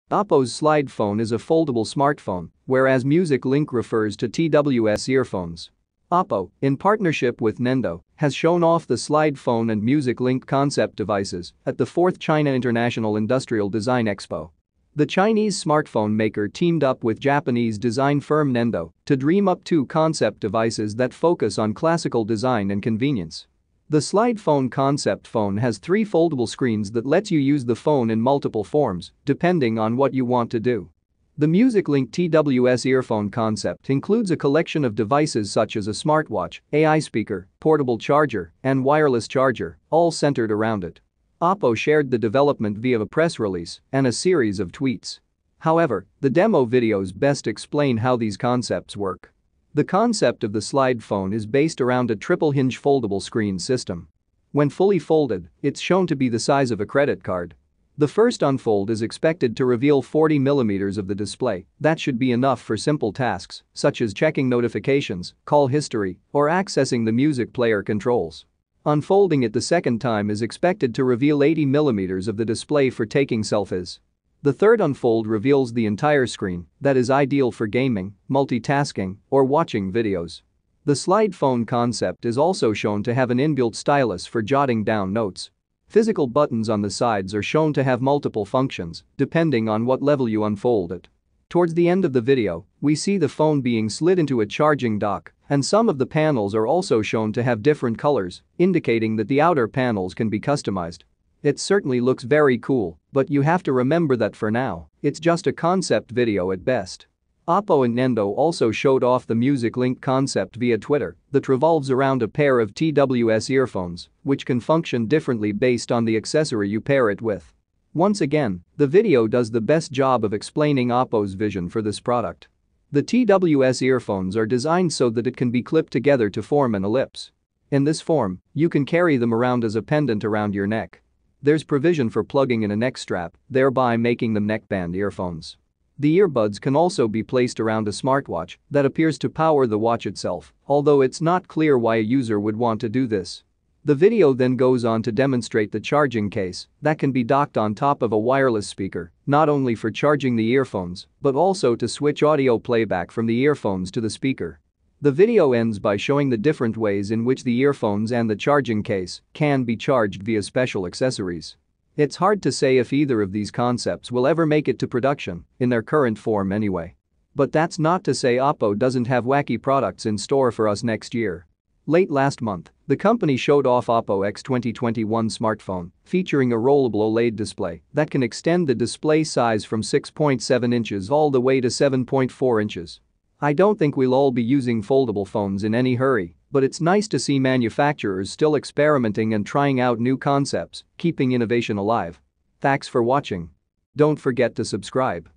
Oppo's slide phone is a foldable smartphone, whereas Music Link refers to TWS earphones. Oppo, in partnership with Nendo, has shown off the slide phone and Music Link concept devices at the 4th China International Industrial Design Expo. The Chinese smartphone maker teamed up with Japanese design firm Nendo to dream up two concept devices that focus on classical design and convenience. The slide phone concept phone has 3 foldable screens that lets you use the phone in multiple forms, depending on what you want to do. The Music Link TWS earphone concept includes a collection of devices such as a smartwatch, AI speaker, portable charger, and wireless charger, all centered around it. Oppo shared the development via a press release and a series of tweets. However, the demo videos best explain how these concepts work. The concept of the slide phone is based around a triple-hinge foldable screen system. When fully folded, it's shown to be the size of a credit card. The first unfold is expected to reveal 40 mm of the display. That should be enough for simple tasks, such as checking notifications, call history, or accessing the music player controls. Unfolding it the second time is expected to reveal 80 mm of the display for taking selfies. The third unfold reveals the entire screen, that is ideal for gaming, multitasking, or watching videos. The slide phone concept is also shown to have an inbuilt stylus for jotting down notes. Physical buttons on the sides are shown to have multiple functions, depending on what level you unfold it. Towards the end of the video, we see the phone being slid into a charging dock, and some of the panels are also shown to have different colors, indicating that the outer panels can be customized. It certainly looks very cool, but you have to remember that for now, it's just a concept video at best. Oppo and Nendo also showed off the Music Link concept via Twitter that revolves around a pair of TWS earphones, which can function differently based on the accessory you pair it with. Once again, the video does the best job of explaining Oppo's vision for this product. The TWS earphones are designed so that it can be clipped together to form an ellipse. In this form, you can carry them around as a pendant around your neck. There's provision for plugging in a neck strap, thereby making them neckband earphones. The earbuds can also be placed around a smartwatch that appears to power the watch itself, although it's not clear why a user would want to do this. The video then goes on to demonstrate the charging case that can be docked on top of a wireless speaker, not only for charging the earphones, but also to switch audio playback from the earphones to the speaker. The video ends by showing the different ways in which the earphones and the charging case can be charged via special accessories. It's hard to say if either of these concepts will ever make it to production, in their current form anyway. But that's not to say Oppo doesn't have wacky products in store for us next year. Late last month, the company showed off Oppo X 2021 smartphone, featuring a rollable OLED display that can extend the display size from 6.7 inches all the way to 7.4 inches. I don't think we'll all be using foldable phones in any hurry, but it's nice to see manufacturers still experimenting and trying out new concepts, keeping innovation alive. Thanks for watching. Don't forget to subscribe.